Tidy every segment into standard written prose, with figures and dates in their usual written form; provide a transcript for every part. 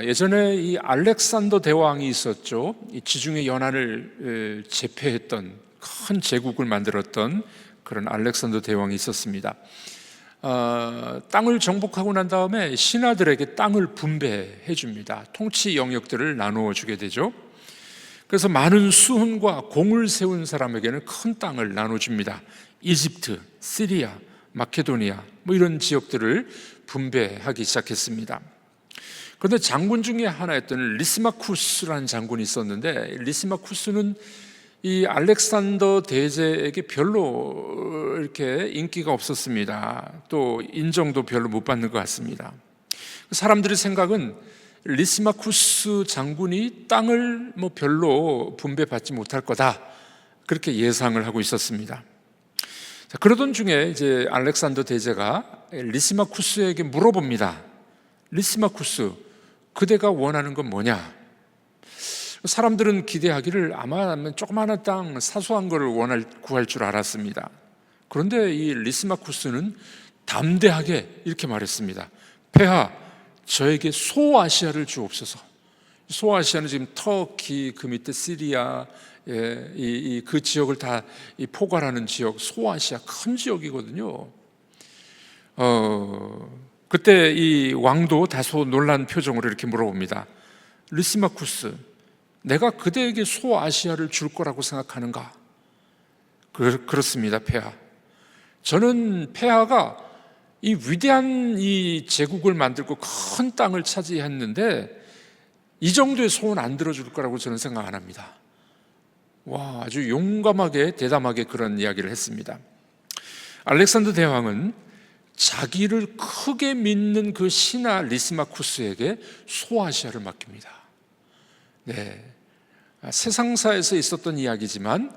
예전에 이 알렉산더 대왕이 있었죠. 이 지중해 연안을 제패했던 큰 제국을 만들었던 그런 알렉산더 대왕이 있었습니다. 땅을 정복하고 난 다음에 신하들에게 땅을 분배해 줍니다. 통치 영역들을 나누어 주게 되죠. 그래서 많은 수훈과 공을 세운 사람에게는 큰 땅을 나눠줍니다. 이집트, 시리아, 마케도니아 이런 지역들을 분배하기 시작했습니다. 그런데 장군 중에 하나였던 리시마쿠스라는 장군이 있었는데, 리시마쿠스는 이 알렉산더 대제에게 별로 이렇게 인기가 없었습니다. 또 인정도 별로 못 받는 것 같습니다. 사람들의 생각은 리시마쿠스 장군이 땅을 별로 분배받지 못할 거다, 그렇게 예상을 하고 있었습니다. 그러던 중에 이제 알렉산더 대제가 리시마쿠스에게 물어봅니다. 리시마쿠스, 그대가 원하는 건 뭐냐? 사람들은 기대하기를 아마 조그마한 땅, 사소한 것을 구할 줄 알았습니다. 그런데 이 리시마쿠스는 담대하게 이렇게 말했습니다. 폐하, 저에게 소아시아를 주옵소서. 소아시아는 지금 터키, 그 밑에 시리아, 그 지역을 다 포괄하는 지역, 소아시아 큰 지역이거든요. 그때 이 왕도 다소 놀란 표정으로 이렇게 물어봅니다. 리시마쿠스, 내가 그대에게 소아시아를 줄 거라고 생각하는가? 그렇습니다, 폐하. 저는 폐하가 이 위대한 이 제국을 만들고 큰 땅을 차지했는데 이 정도의 소원 안 들어줄 거라고 저는 생각 안 합니다. 와, 아주 용감하게 대담하게 그런 이야기를 했습니다. 알렉산더 대왕은 자기를 크게 믿는 그 신하 리시마쿠스에게 소아시아를 맡깁니다. 세상사에서 있었던 이야기지만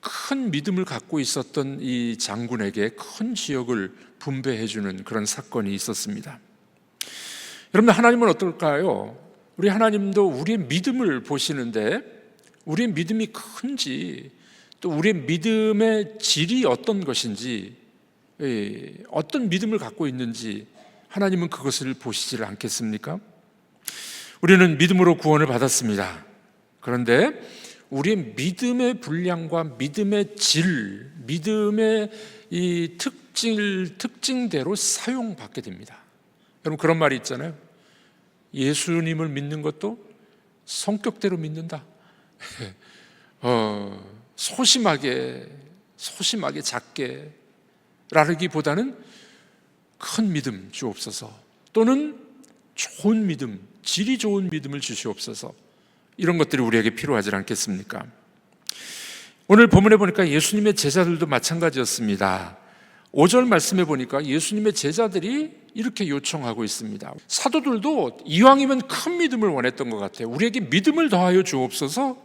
큰 믿음을 갖고 있었던 이 장군에게 큰 지역을 분배해주는 그런 사건이 있었습니다. 여러분, 하나님은 어떨까요? 우리 하나님도 우리의 믿음을 보시는데, 우리의 믿음이 큰지, 또 우리의 믿음의 질이 어떤 것인지, 어떤 믿음을 갖고 있는지 하나님은 그것을 보시지를 않겠습니까? 우리는 믿음으로 구원을 받았습니다. 그런데 우리의 믿음의 분량과 믿음의 질, 믿음의 이 특징대로 사용받게 됩니다. 여러분, 그런 말이 있잖아요. 예수님을 믿는 것도 성격대로 믿는다. 소심하게 작게 라기보다는 큰 믿음 주옵소서, 또는 좋은 믿음, 질이 좋은 믿음을 주시옵소서, 이런 것들이 우리에게 필요하지 않겠습니까? 오늘 본문에 보니까 예수님의 제자들도 마찬가지였습니다. 5절 말씀에 보니까 예수님의 제자들이 이렇게 요청하고 있습니다. 사도들도 이왕이면 큰 믿음을 원했던 것 같아요. 우리에게 믿음을 더하여 주옵소서.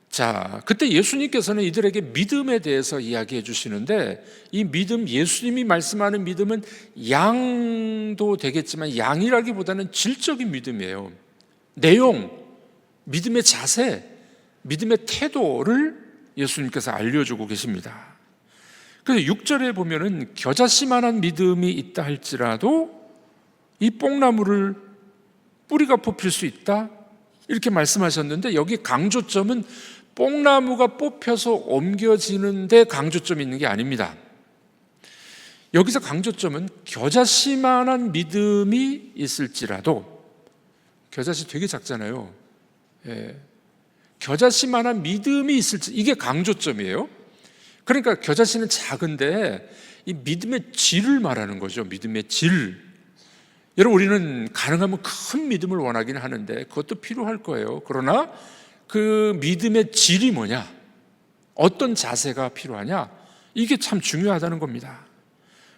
자, 그때 예수님께서는 이들에게 믿음에 대해서 이야기해 주시는데, 이 믿음, 예수님이 말씀하는 믿음은 양도 되겠지만 양이라기보다는 질적인 믿음이에요. 내용, 믿음의 자세, 믿음의 태도를 예수님께서 알려주고 계십니다. 그래서 6절에 보면은 겨자씨만한 믿음이 있다 할지라도 이 뽕나무를 뿌리가 뽑힐 수 있다, 이렇게 말씀하셨는데, 여기 강조점은 뽕나무가 뽑혀서 옮겨지는 데 강조점이 있는 게 아닙니다. 여기서 강조점은 겨자씨만한 믿음이 있을지라도, 겨자씨 되게 작잖아요. 겨자씨만한 믿음이 있을지, 이게 강조점이에요. 그러니까 겨자씨는 작은데 이 믿음의 질을 말하는 거죠. 믿음의 질. 여러분, 우리는 가능하면 큰 믿음을 원하기는 하는데 그것도 필요할 거예요. 그러나 그 믿음의 질이 뭐냐, 어떤 자세가 필요하냐, 이게 참 중요하다는 겁니다.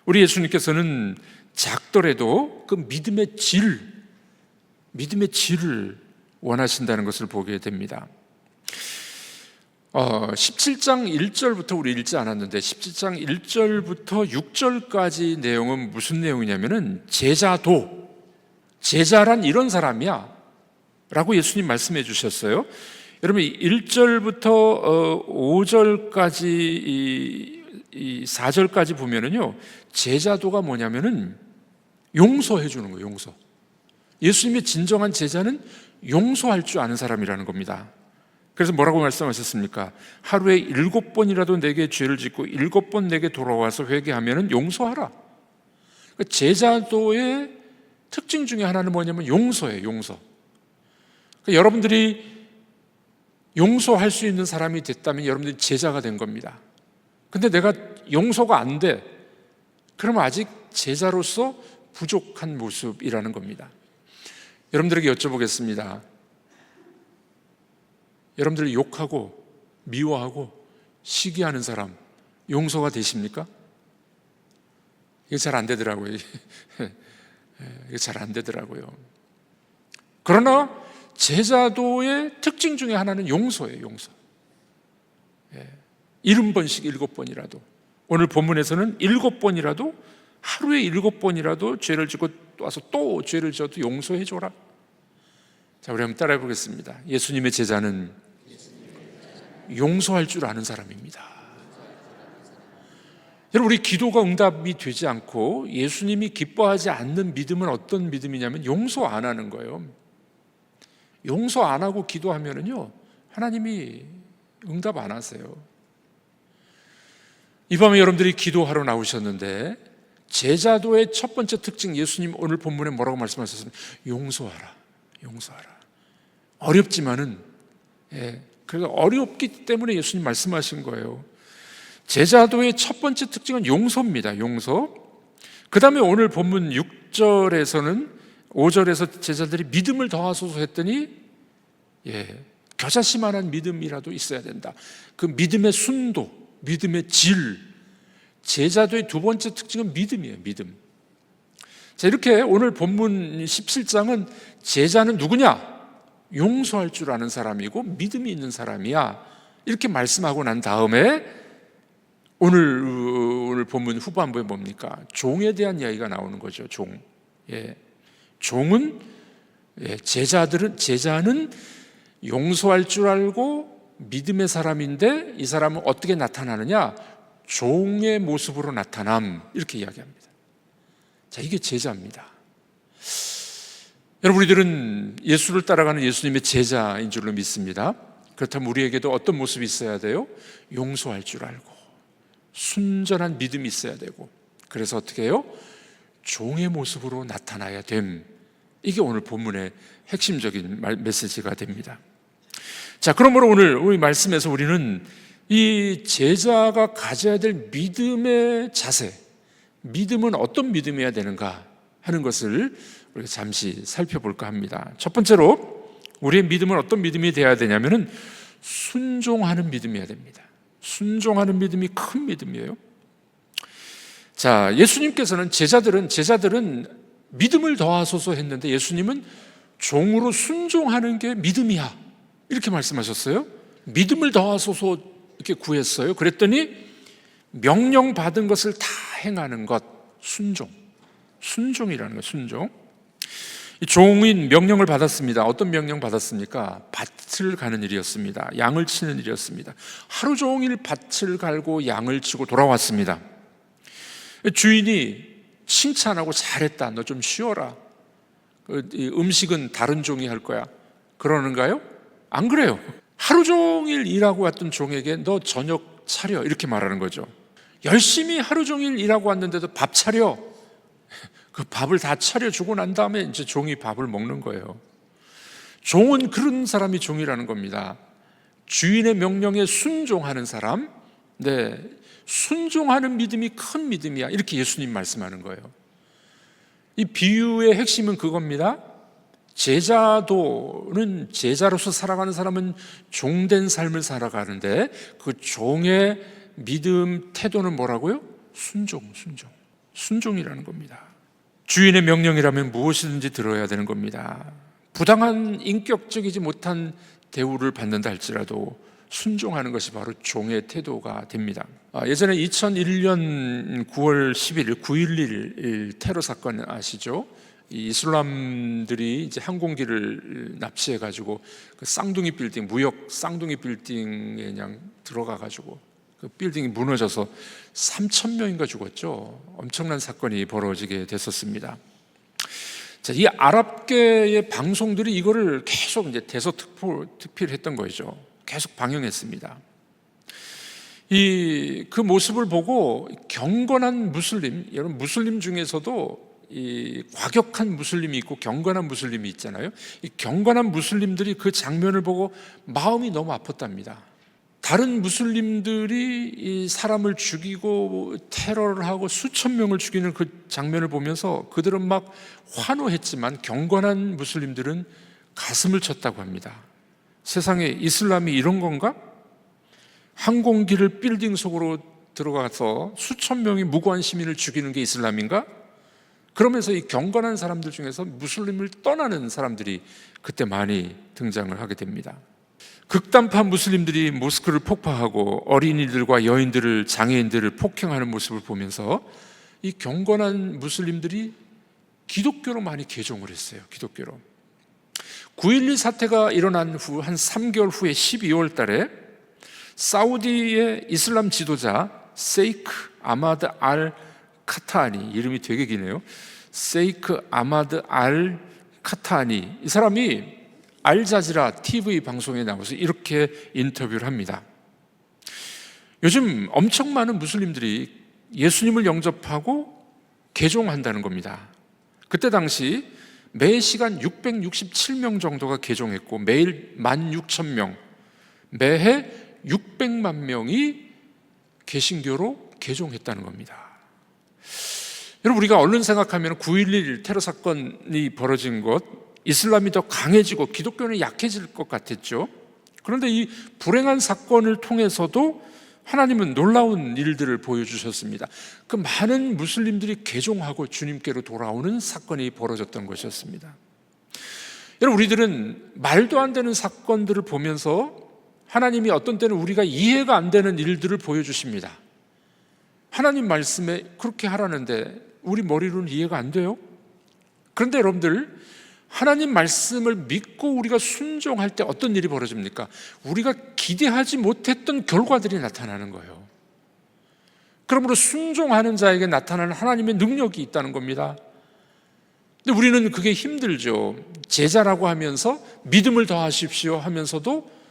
우리 예수님께서는 작더라도 그 믿음의 질을 원하신다는 것을 보게 됩니다. 17장 1절부터 우리 읽지 않았는데, 17장 1절부터 6절까지 내용은 무슨 내용이냐면은 제자란 이런 사람이야 라고 예수님 말씀해 주셨어요. 여러분, 1절부터 5절까지 이 4절까지 보면은요, 제자도가 뭐냐면은 용서해 주는 거예요. 예수님의 진정한 제자는 용서할 줄 아는 사람이라는 겁니다. 그래서 뭐라고 말씀하셨습니까? 하루에 7번이라도 내게 죄를 짓고 7번 내게 돌아와서 회개하면 용서하라. 제자도의 특징 중에 하나는 뭐냐면 용서예요. 용서. 여러분들이 용서할 수 있는 사람이 됐다면 여러분들이 제자가 된 겁니다. 근데 내가 용서가 안 돼. 그러면 아직 제자로서 부족한 모습이라는 겁니다. 여러분들에게 여쭤보겠습니다. 여러분들 욕하고 미워하고 시기하는 사람 용서가 되십니까? 이게 잘 안 되더라고요. 이게 잘 안 되더라고요. 그러나 제자도의 특징 중에 하나는 용서예요. 용서. 70번씩 7번이라도, 오늘 본문에서는 7번이라도, 하루에 7번이라도 죄를 짓고 와서 또 죄를 져도 용서해 줘라. 자, 우리 한번 따라해 보겠습니다. 예수님의 제자는 용서할 줄 아는 사람입니다. 여러분, 우리 기도가 응답이 되지 않고 예수님이 기뻐하지 않는 믿음은 어떤 믿음이냐면 용서 안 하는 거예요. 용서 안 하고 기도하면은요, 하나님이 응답 안 하세요. 이 밤에 여러분들이 기도하러 나오셨는데 제자도의 첫 번째 특징, 예수님 오늘 본문에 뭐라고 말씀하셨습니까? 용서하라. 용서하라. 어렵지만은, 그래서 어렵기 때문에 예수님 말씀하신 거예요. 제자도의 첫 번째 특징은 용서입니다. 용서. 그 다음에 오늘 본문 6절에서는 5절에서 제자들이 믿음을 더하소서 했더니, 겨자씨만한 믿음이라도 있어야 된다. 그 믿음의 순도, 믿음의 질. 제자도의 두 번째 특징은 믿음이에요. 믿음. 자, 이렇게 오늘 본문 17장은 제자는 누구냐? 용서할 줄 아는 사람이고 믿음이 있는 사람이야, 이렇게 말씀하고 난 다음에 오늘 본문 후반부에 뭡니까? 종에 대한 이야기가 나오는 거죠. 종. 종은, 제자는 용서할 줄 알고 믿음의 사람인데 이 사람은 어떻게 나타나느냐? 종의 모습으로 나타남, 이렇게 이야기합니다. 자, 이게 제자입니다. 여러분, 우리들은 예수를 따라가는 예수님의 제자인 줄로 믿습니다. 그렇다면 우리에게도 어떤 모습이 있어야 돼요? 용서할 줄 알고 순전한 믿음이 있어야 되고, 그래서 어떻게 해요? 종의 모습으로 나타나야 됨. 이게 오늘 본문의 핵심적인 메시지가 됩니다. 자, 그러므로 오늘 우리 말씀에서 우리는 이 제자가 가져야 될 믿음의 자세, 믿음은 어떤 믿음이어야 되는가 하는 것을 우리가 잠시 살펴볼까 합니다. 첫 번째로 우리의 믿음은 어떤 믿음이 되어야 되냐면은 순종하는 믿음이어야 됩니다. 순종하는 믿음이 큰 믿음이에요. 자, 예수님께서는 제자들은 믿음을 더하소서 했는데 예수님은 종으로 순종하는 게 믿음이야, 이렇게 말씀하셨어요. 믿음을 더하소서 이렇게 구했어요. 그랬더니 명령 받은 것을 다 행하는 것, 순종이라는 거예요. 순종. 이 종인 명령을 받았습니다. 어떤 명령 받았습니까? 밭을 가는 일이었습니다. 양을 치는 일이었습니다. 하루 종일 밭을 갈고 양을 치고 돌아왔습니다. 주인이 칭찬하고 잘했다, 너 좀 쉬어라, 음식은 다른 종이 할 거야, 그러는가요? 안 그래요. 하루 종일 일하고 왔던 종에게 너 저녁 차려, 이렇게 말하는 거죠. 열심히 하루 종일 일하고 왔는데도 밥 차려. 그 밥을 다 차려주고 난 다음에 이제 종이 밥을 먹는 거예요. 종은 그런 사람이 종이라는 겁니다. 주인의 명령에 순종하는 사람, 순종하는 믿음이 큰 믿음이야, 이렇게 예수님 말씀하는 거예요. 이 비유의 핵심은 그겁니다. 제자도는, 제자로서 살아가는 사람은 종된 삶을 살아가는데 그 종의 믿음 태도는 뭐라고요? 순종이라는 겁니다. 주인의 명령이라면 무엇이든지 들어야 되는 겁니다. 부당한, 인격적이지 못한 대우를 받는다 할지라도 순종하는 것이 바로 종의 태도가 됩니다. 예전에 2001년 9월 11일 9.11 테러 사건 아시죠? 이 이슬람들이 이제 항공기를 납치해가지고 그 쌍둥이 빌딩, 무역 쌍둥이 빌딩에 그냥 들어가가지고 그 빌딩이 무너져서 3,000명인가 죽었죠. 엄청난 사건이 벌어지게 됐었습니다. 자, 이 아랍계의 방송들이 이거를 계속 이제 대서특필했던 거죠. 계속 방영했습니다. 그 모습을 보고 경건한 무슬림, 여러분 무슬림 중에서도 이 과격한 무슬림이 있고 경건한 무슬림이 있잖아요. 이 경건한 무슬림들이 그 장면을 보고 마음이 너무 아팠답니다. 다른 무슬림들이 이 사람을 죽이고 테러를 하고 수천 명을 죽이는 그 장면을 보면서 그들은 막 환호했지만 경건한 무슬림들은 가슴을 쳤다고 합니다. 세상에 이슬람이 이런 건가? 항공기를 빌딩 속으로 들어가서 수천 명의 무고한 시민을 죽이는 게 이슬람인가? 그러면서 이 경건한 사람들 중에서 무슬림을 떠나는 사람들이 그때 많이 등장을 하게 됩니다. 극단파 무슬림들이 모스크를 폭파하고 어린이들과 여인들을, 장애인들을 폭행하는 모습을 보면서 이 경건한 무슬림들이 기독교로 많이 개종을 했어요. 기독교로. 9.12 사태가 일어난 후 한 3개월 후에 12월 달에 사우디의 이슬람 지도자 세이크 아마드 알 카타니, 이름이 되게 기네요. 세이크 아마드 알 카타니, 이 사람이 알자지라 TV 방송에 나와서 이렇게 인터뷰를 합니다. 요즘 엄청 많은 무슬림들이 예수님을 영접하고 개종한다는 겁니다. 그때 당시 매 시간 667명 정도가 개종했고 매일 16,000명, 매해 600만 명이 개신교로 개종했다는 겁니다. 여러분, 우리가 얼른 생각하면 9.11 테러 사건이 벌어진 것, 이슬람이 더 강해지고 기독교는 약해질 것 같았죠. 그런데 이 불행한 사건을 통해서도 하나님은 놀라운 일들을 보여주셨습니다. 그 많은 무슬림들이 개종하고 주님께로 돌아오는 사건이 벌어졌던 것이었습니다. 여러분, 우리들은 말도 안 되는 사건들을 보면서 하나님이 어떤 때는 우리가 이해가 안 되는 일들을 보여주십니다. 하나님 말씀에 그렇게 하라는데 우리 머리로는 이해가 안 돼요. 그런데 여러분들, 하나님 말씀을 믿고 우리가 순종할 때 어떤 일이 벌어집니까? 우리가 기대하지 못했던 결과들이 나타나는 거예요. 그러므로 순종하는 자에게 나타나는 하나님의 능력이 있다는 겁니다. 근데 우리는 그게 힘들죠. 제자라고 하면서 믿음을 더하십시오 하면서도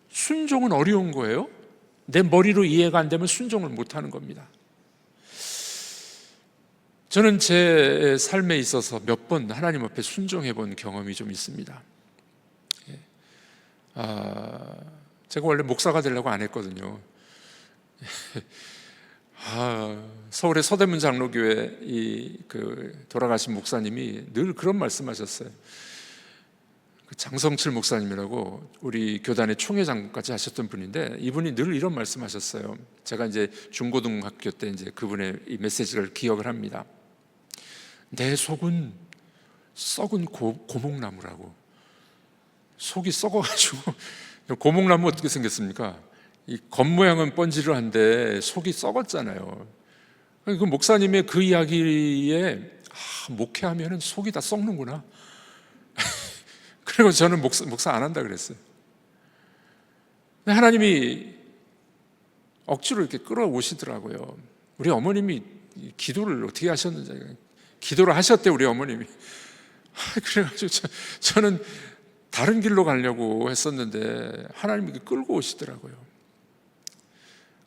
순종은 어려운 거예요. 내 머리로 이해가 안 되면 순종을 못하는 겁니다. 저는 제 삶에 있어서 몇 번 하나님 앞에 순종해 본 경험이 좀 있습니다. 제가 원래 목사가 되려고 안 했거든요. 서울의 서대문 장로교회 돌아가신 목사님이 늘 그런 말씀하셨어요. 장성칠 목사님이라고 우리 교단의 총회장까지 하셨던 분인데, 이분이 늘 이런 말씀하셨어요. 제가 이제 중고등학교 때 이제 그분의 이 메시지를 기억을 합니다. 내 속은 썩은 고목나무라고. 속이 썩어가지고 고목나무 어떻게 생겼습니까? 이 겉모양은 번지르한데 속이 썩었잖아요. 그 목사님의 그 이야기에 목회하면 속이 다 썩는구나. 그리고 저는 목사 안 한다 그랬어요. 근데 하나님이 억지로 이렇게 끌어오시더라고요. 우리 어머님이 기도를 어떻게 하셨는지, 기도를 하셨대, 우리 어머님이. 그래가지고 저는 다른 길로 가려고 했었는데 하나님이 끌고 오시더라고요.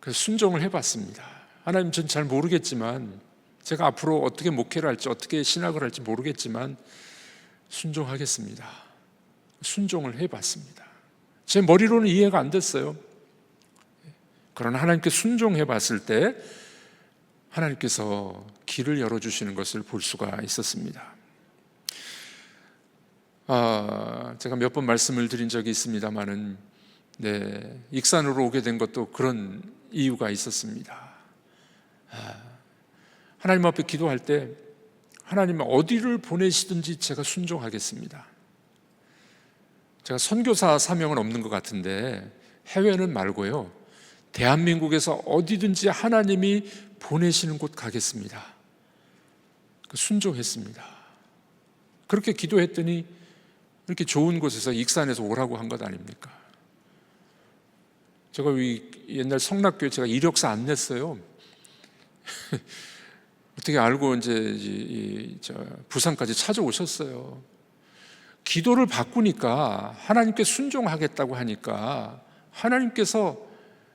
그래서 순종을 해봤습니다. 하나님, 전 잘 모르겠지만, 제가 앞으로 어떻게 목회를 할지, 어떻게 신학을 할지 모르겠지만 순종하겠습니다. 순종을 해봤습니다. 제 머리로는 이해가 안 됐어요. 그러나 하나님께 순종해 봤을 때 하나님께서 길을 열어주시는 것을 볼 수가 있었습니다. 제가 몇 번 말씀을 드린 적이 있습니다만은, 익산으로 오게 된 것도 그런 이유가 있었습니다. 하나님 앞에 기도할 때 하나님은 어디를 보내시든지 제가 순종하겠습니다. 제가 선교사 사명은 없는 것 같은데 해외는 말고요, 대한민국에서 어디든지 하나님이 보내시는 곳 가겠습니다. 순종했습니다. 그렇게 기도했더니 이렇게 좋은 곳에서 익산에서 오라고 한 것 아닙니까? 제가 옛날 성락교회 제가 이력서 안 냈어요. 어떻게 알고 이제 부산까지 찾아오셨어요. 기도를 바꾸니까 하나님께 순종하겠다고 하니까 하나님께서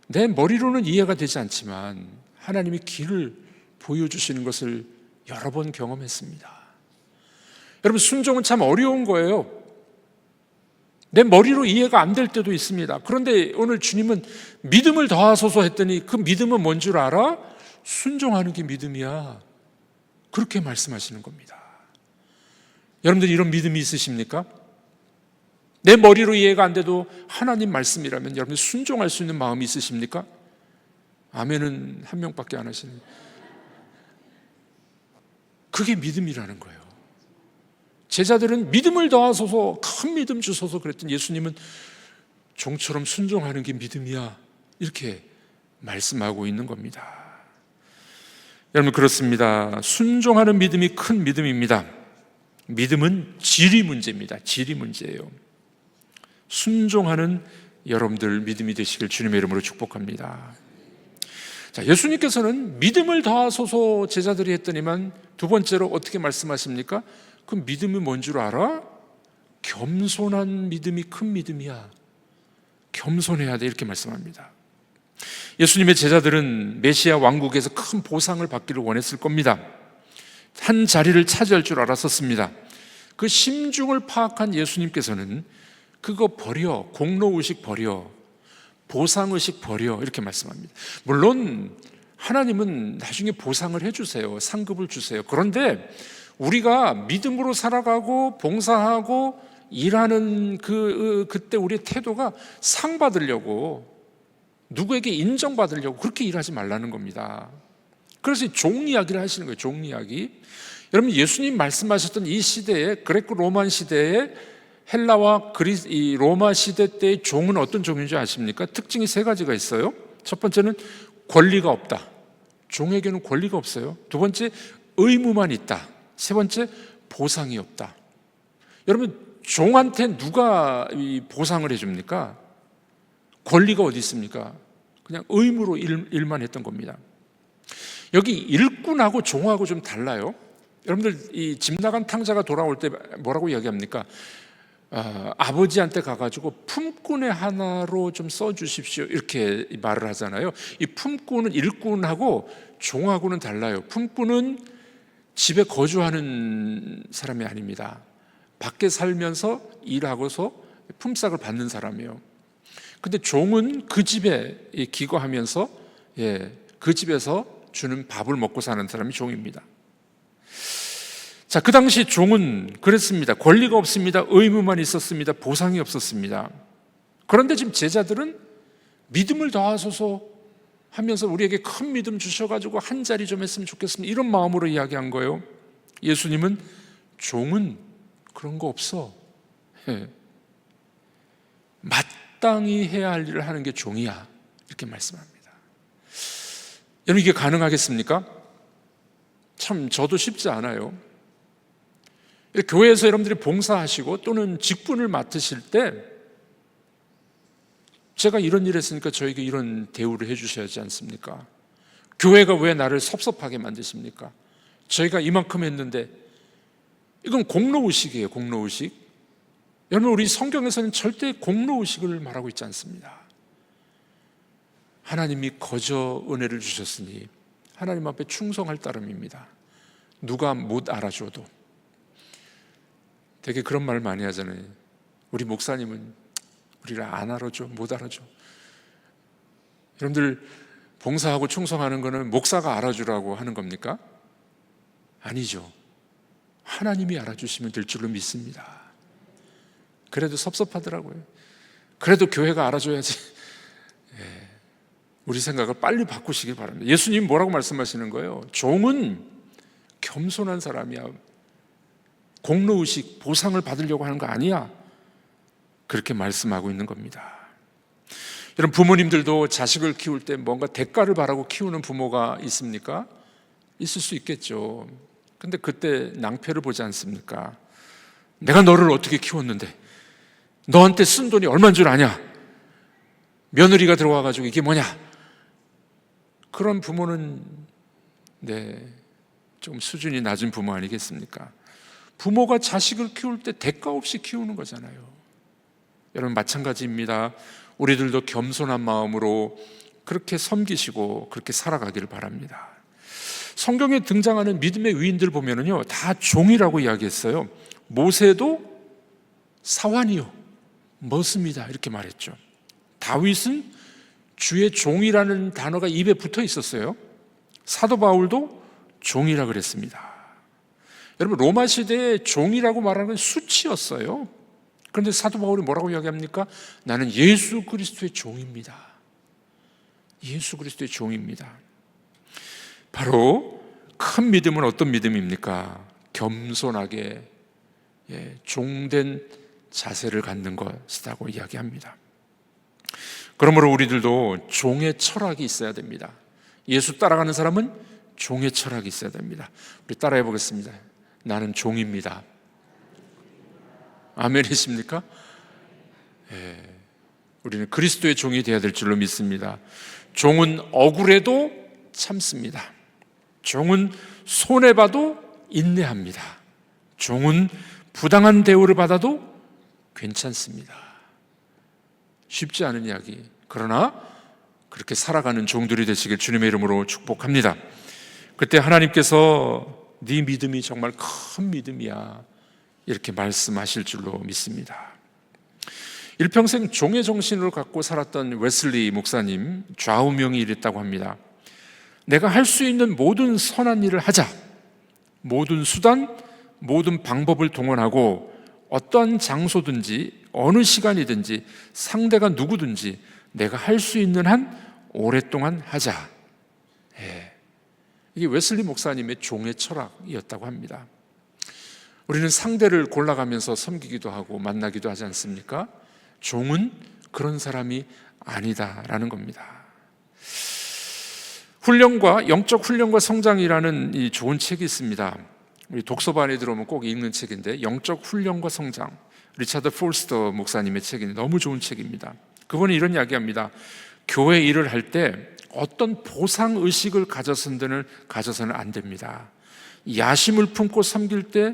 내 머리로는 이해가 되지 않지만 하나님이 길을 보여주시는 것을 여러 번 경험했습니다. 여러분, 순종은 참 어려운 거예요. 내 머리로 이해가 안 될 때도 있습니다. 그런데 오늘 주님은 믿음을 더하소서 했더니 그 믿음은 뭔 줄 알아? 순종하는 게 믿음이야. 그렇게 말씀하시는 겁니다. 여러분들 이런 믿음이 있으십니까? 내 머리로 이해가 안 돼도 하나님 말씀이라면 여러분 순종할 수 있는 마음이 있으십니까? 아멘은 한 명밖에 안 하시는. 그게 믿음이라는 거예요. 제자들은 믿음을 더하소서, 큰 믿음 주소서 그랬더니 예수님은 종처럼 순종하는 게 믿음이야, 이렇게 말씀하고 있는 겁니다. 여러분, 그렇습니다. 순종하는 믿음이 큰 믿음입니다. 믿음은 질이 문제입니다. 질이 문제예요. 순종하는 여러분들 믿음이 되시길 주님의 이름으로 축복합니다. 자, 예수님께서는 믿음을 더하소서 제자들이 했더니만 두 번째로 어떻게 말씀하십니까? 그 믿음이 뭔 줄 알아? 겸손한 믿음이 큰 믿음이야. 겸손해야 돼, 이렇게 말씀합니다. 예수님의 제자들은 메시아 왕국에서 큰 보상을 받기를 원했을 겁니다. 한 자리를 차지할 줄 알았었습니다. 그 심중을 파악한 예수님께서는 그거 버려, 공로의식 버려, 보상의식 버려, 이렇게 말씀합니다. 물론 하나님은 나중에 보상을 해주세요. 상급을 주세요. 그런데 우리가 믿음으로 살아가고 봉사하고 일하는 그때 우리의 태도가 상 받으려고, 누구에게 인정받으려고 그렇게 일하지 말라는 겁니다. 그래서 종 이야기를 하시는 거예요. 종 이야기. 여러분, 예수님 말씀하셨던 이 시대에, 그레코 로만 시대에 헬라와 이 로마 시대 때의 종은 어떤 종인지 아십니까? 특징이 세 가지가 있어요. 첫 번째는 권리가 없다. 종에게는 권리가 없어요. 두 번째, 의무만 있다. 세 번째, 보상이 없다. 여러분, 종한테 누가 이 보상을 해줍니까? 권리가 어디 있습니까? 그냥 의무로 일만 했던 겁니다. 여기 일꾼하고 종하고 좀 달라요. 여러분들 이 집 나간 탕자가 돌아올 때 뭐라고 이야기합니까? 아버지한테 가가지고 품꾼의 하나로 좀 써주십시오, 이렇게 말을 하잖아요. 이 품꾼은 일꾼하고 종하고는 달라요. 품꾼은 집에 거주하는 사람이 아닙니다. 밖에 살면서 일하고서 품삯을 받는 사람이에요. 근데 종은 그 집에 기거하면서 그 집에서 주는 밥을 먹고 사는 사람이 종입니다. 자, 그 당시 종은 그랬습니다. 권리가 없습니다. 의무만 있었습니다. 보상이 없었습니다. 그런데 지금 제자들은 믿음을 더하소서 하면서 우리에게 큰 믿음 주셔가지고 한 자리 좀 했으면 좋겠습니다, 이런 마음으로 이야기한 거예요. 예수님은 종은 그런 거 없어. 마땅히 해야 할 일을 하는 게 종이야, 이렇게 말씀합니다. 여러분, 이게 가능하겠습니까? 참 저도 쉽지 않아요. 교회에서 여러분들이 봉사하시고 또는 직분을 맡으실 때 제가 이런 일 했으니까 저에게 이런 대우를 해주셔야지 않습니까? 교회가 왜 나를 섭섭하게 만드십니까? 저희가 이만큼 했는데. 이건 공로의식이에요. 공로의식. 여러분, 우리 성경에서는 절대 공로의식을 말하고 있지 않습니다. 하나님이 거저 은혜를 주셨으니 하나님 앞에 충성할 따름입니다. 누가 못 알아줘도. 되게 그런 말 많이 하잖아요. 우리 목사님은 우리를 안 알아줘, 못 알아줘. 여러분들, 봉사하고 충성하는 거는 목사가 알아주라고 하는 겁니까? 아니죠. 하나님이 알아주시면 될 줄로 믿습니다. 그래도 섭섭하더라고요. 그래도 교회가 알아줘야지. 우리 생각을 빨리 바꾸시길 바랍니다. 예수님 뭐라고 말씀하시는 거예요? 종은 겸손한 사람이야. 공로의식, 보상을 받으려고 하는 거 아니야. 그렇게 말씀하고 있는 겁니다. 여러분, 부모님들도 자식을 키울 때 뭔가 대가를 바라고 키우는 부모가 있습니까? 있을 수 있겠죠. 근데 그때 낭패를 보지 않습니까? 내가 너를 어떻게 키웠는데 너한테 쓴 돈이 얼마인 줄 아냐? 며느리가 들어와가지고 이게 뭐냐? 그런 부모는 좀 수준이 낮은 부모 아니겠습니까? 부모가 자식을 키울 때 대가 없이 키우는 거잖아요. 여러분, 마찬가지입니다. 우리들도 겸손한 마음으로 그렇게 섬기시고 그렇게 살아가기를 바랍니다. 성경에 등장하는 믿음의 위인들 보면은요, 다 종이라고 이야기했어요. 모세도 사환이요 멋습니다 이렇게 말했죠. 다윗은 주의 종이라는 단어가 입에 붙어 있었어요. 사도 바울도 종이라 그랬습니다. 여러분, 로마 시대에 종이라고 말하는 건 수치였어요. 그런데 사도 바울이 뭐라고 이야기합니까? 나는 예수 그리스도의 종입니다. 예수 그리스도의 종입니다. 바로 큰 믿음은 어떤 믿음입니까? 겸손하게 종된 자세를 갖는 것이라고 이야기합니다. 그러므로 우리들도 종의 철학이 있어야 됩니다. 예수 따라가는 사람은 종의 철학이 있어야 됩니다. 우리 따라해 보겠습니다. 나는 종입니다. 아멘이십니까? 우리는 그리스도의 종이 되어야 될 줄로 믿습니다. 종은 억울해도 참습니다. 종은 손해봐도 인내합니다. 종은 부당한 대우를 받아도 괜찮습니다. 쉽지 않은 이야기. 그러나 그렇게 살아가는 종들이 되시길 주님의 이름으로 축복합니다. 그때 하나님께서 네 믿음이 정말 큰 믿음이야 이렇게 말씀하실 줄로 믿습니다. 일평생 종의 정신으로 갖고 살았던 웨슬리 목사님 좌우명이 이랬다고 합니다. 내가 할 수 있는 모든 선한 일을 하자. 모든 수단, 모든 방법을 동원하고 어떠한 장소든지 어느 시간이든지 상대가 누구든지 내가 할 수 있는 한 오랫동안 하자. 이게 웨슬리 목사님의 종의 철학이었다고 합니다. 우리는 상대를 골라가면서 섬기기도 하고 만나기도 하지 않습니까? 종은 그런 사람이 아니다라는 겁니다. 훈련과 영적 훈련과 성장이라는 이 좋은 책이 있습니다. 우리 독서반에 들어오면 꼭 읽는 책인데, 영적 훈련과 성장, 리차드 폴스터 목사님의 책인데 너무 좋은 책입니다. 그분은 이런 이야기합니다. 교회 일을 할 때 어떤 보상 의식을 가져서는 안 됩니다. 야심을 품고 섬길 때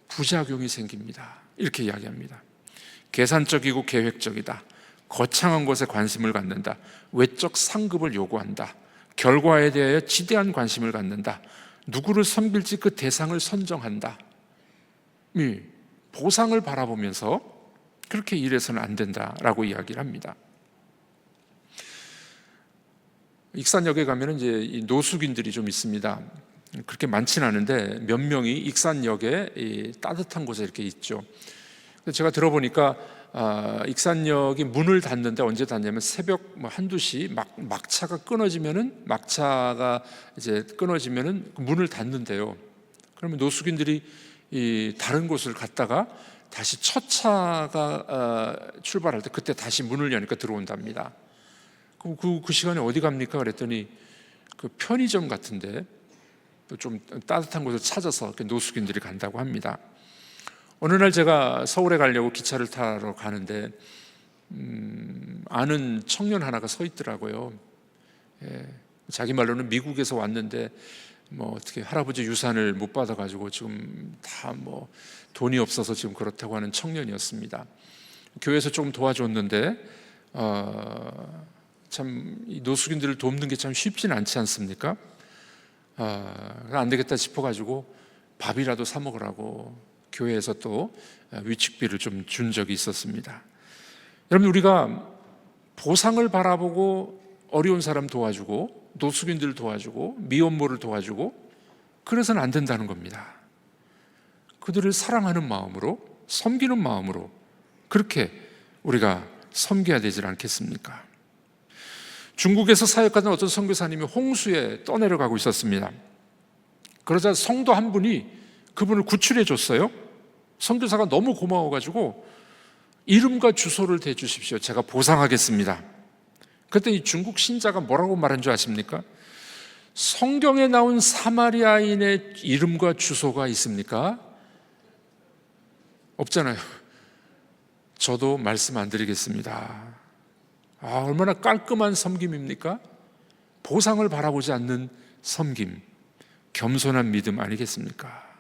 부작용이 생깁니다. 이렇게 이야기합니다. 계산적이고 계획적이다. 거창한 것에 관심을 갖는다. 외적 상급을 요구한다. 결과에 대하여 지대한 관심을 갖는다. 누구를 섬길지 그 대상을 선정한다. 보상을 바라보면서 그렇게 일해서는 안 된다라고 이야기를 합니다. 익산역에 가면 이제 노숙인들이 좀 있습니다. 그렇게 많지는 않은데 몇 명이 익산역에 따뜻한 곳에 이렇게 있죠. 제가 들어보니까 익산역이 문을 닫는데 언제 닫냐면 새벽 한두 시 막차가 이제 끊어지면은 문을 닫는데요. 그러면 노숙인들이 다른 곳을 갔다가 다시 첫 차가 출발할 때 그때 다시 문을 여니까 들어온답니다. 그 시간에 어디 갑니까? 그랬더니 그 편의점 같은데 좀 따뜻한 곳을 찾아서 이렇게 노숙인들이 간다고 합니다. 어느 날 제가 서울에 가려고 기차를 타러 가는데 아는 청년 하나가 서 있더라고요. 자기 말로는 미국에서 왔는데 어떻게 할아버지 유산을 못 받아가지고 지금 다 돈이 없어서 지금 그렇다고 하는 청년이었습니다. 교회에서 조금 도와줬는데 참 이 노숙인들을 돕는 게 참 쉽지는 않지 않습니까? 안 되겠다 싶어가지고 밥이라도 사 먹으라고 교회에서 또 위축비를 좀 준 적이 있었습니다. 여러분, 우리가 보상을 바라보고 어려운 사람 도와주고 노숙인들 도와주고 미혼모를 도와주고 그래서는 안 된다는 겁니다. 그들을 사랑하는 마음으로, 섬기는 마음으로 그렇게 우리가 섬겨야 되지 않겠습니까? 중국에서 사역하던 어떤 선교사님이 홍수에 떠내려가고 있었습니다. 그러자 성도 한 분이 그분을 구출해 줬어요. 선교사가 너무 고마워가지고 이름과 주소를 대주십시오. 제가 보상하겠습니다. 그랬더니 중국 신자가 뭐라고 말한 줄 아십니까? 성경에 나온 사마리아인의 이름과 주소가 있습니까? 없잖아요. 저도 말씀 안 드리겠습니다. 얼마나 깔끔한 섬김입니까? 보상을 바라보지 않는 섬김. 겸손한 믿음 아니겠습니까?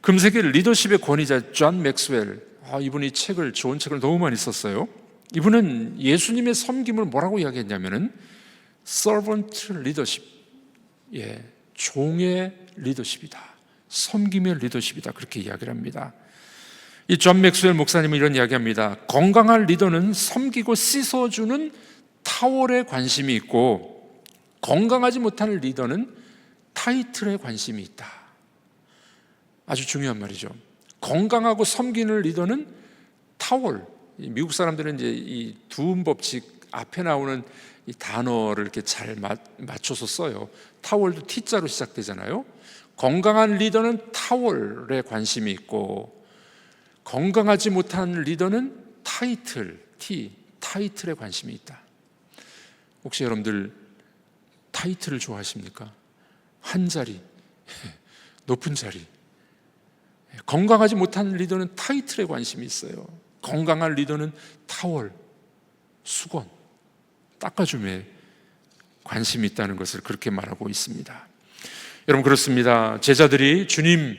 금세기 리더십의 권위자 존 맥스웰, 이분이 좋은 책을 너무 많이 썼어요. 이분은 예수님의 섬김을 뭐라고 이야기했냐면은 servant leadership, 종의 리더십이다, 섬김의 리더십이다, 그렇게 이야기를 합니다. 이 존 맥스웰 목사님은 이런 이야기합니다. 건강한 리더는 섬기고 씻어주는 타월에 관심이 있고, 건강하지 못한 리더는 타이틀에 관심이 있다. 아주 중요한 말이죠. 건강하고 섬기는 리더는 타월, 미국 사람들은 이제 이 두음 법칙 앞에 나오는 이 단어를 이렇게 잘 맞춰서 써요. 타월도 T자로 시작되잖아요. 건강한 리더는 타월에 관심이 있고, 건강하지 못한 리더는 타이틀에 관심이 있다. 혹시 여러분들 타이틀을 좋아하십니까? 한 자리, 높은 자리. 건강하지 못한 리더는 타이틀에 관심이 있어요. 건강한 리더는 타월, 수건, 닦아줌에 관심이 있다는 것을 그렇게 말하고 있습니다. 여러분, 그렇습니다. 제자들이 주님,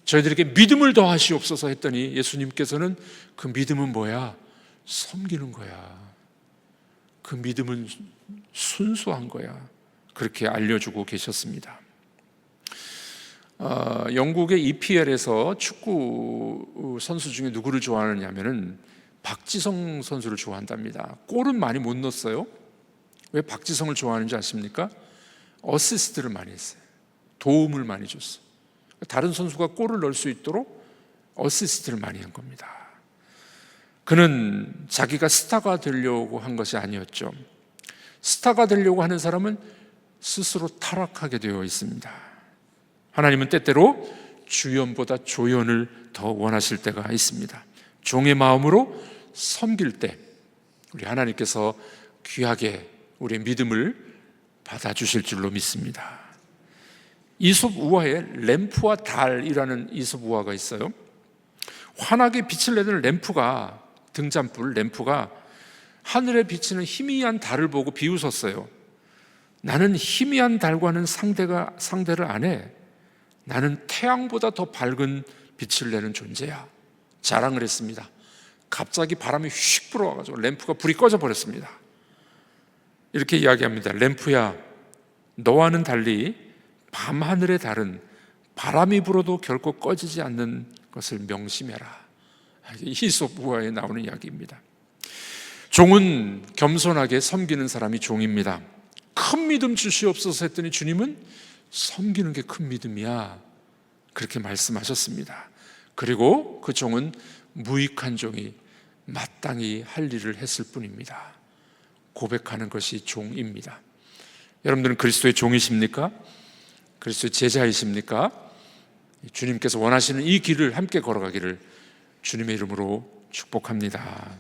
저희들에게 믿음을 더하시옵소서 했더니 예수님께서는 그 믿음은 뭐야? 섬기는 거야. 그 믿음은 순수한 거야. 그렇게 알려주고 계셨습니다. 영국의 EPL에서 축구 선수 중에 누구를 좋아하느냐면은 박지성 선수를 좋아한답니다. 골은 많이 못 넣었어요. 왜 박지성을 좋아하는지 아십니까? 어시스트를 많이 했어요. 도움을 많이 줬어요. 다른 선수가 골을 넣을 수 있도록 어시스트를 많이 한 겁니다. 그는 자기가 스타가 되려고 한 것이 아니었죠. 스타가 되려고 하는 사람은 스스로 타락하게 되어 있습니다. 하나님은 때때로 주연보다 조연을 더 원하실 때가 있습니다. 종의 마음으로 섬길 때 우리 하나님께서 귀하게 우리의 믿음을 받아주실 줄로 믿습니다. 이솝 우화에 램프와 달이라는 이솝 우화가 있어요. 환하게 빛을 내는 램프가, 등잔불 램프가 하늘에 비치는 희미한 달을 보고 비웃었어요. 나는 희미한 달과는 상대를 안 해. 나는 태양보다 더 밝은 빛을 내는 존재야. 자랑을 했습니다. 갑자기 바람이 휙 불어와가지고 램프가 불이 꺼져 버렸습니다. 이렇게 이야기합니다. 램프야, 너와는 달리 밤하늘의 달은 바람이 불어도 결코 꺼지지 않는 것을 명심해라. 이솝 우화에 나오는 이야기입니다. 종은 겸손하게 섬기는 사람이 종입니다. 큰 믿음 주시옵소서 했더니 주님은 섬기는 게 큰 믿음이야, 그렇게 말씀하셨습니다. 그리고 그 종은 무익한 종이 마땅히 할 일을 했을 뿐입니다. 고백하는 것이 종입니다. 여러분들은 그리스도의 종이십니까? 그리스도의 제자이십니까? 주님께서 원하시는 이 길을 함께 걸어가기를 주님의 이름으로 축복합니다.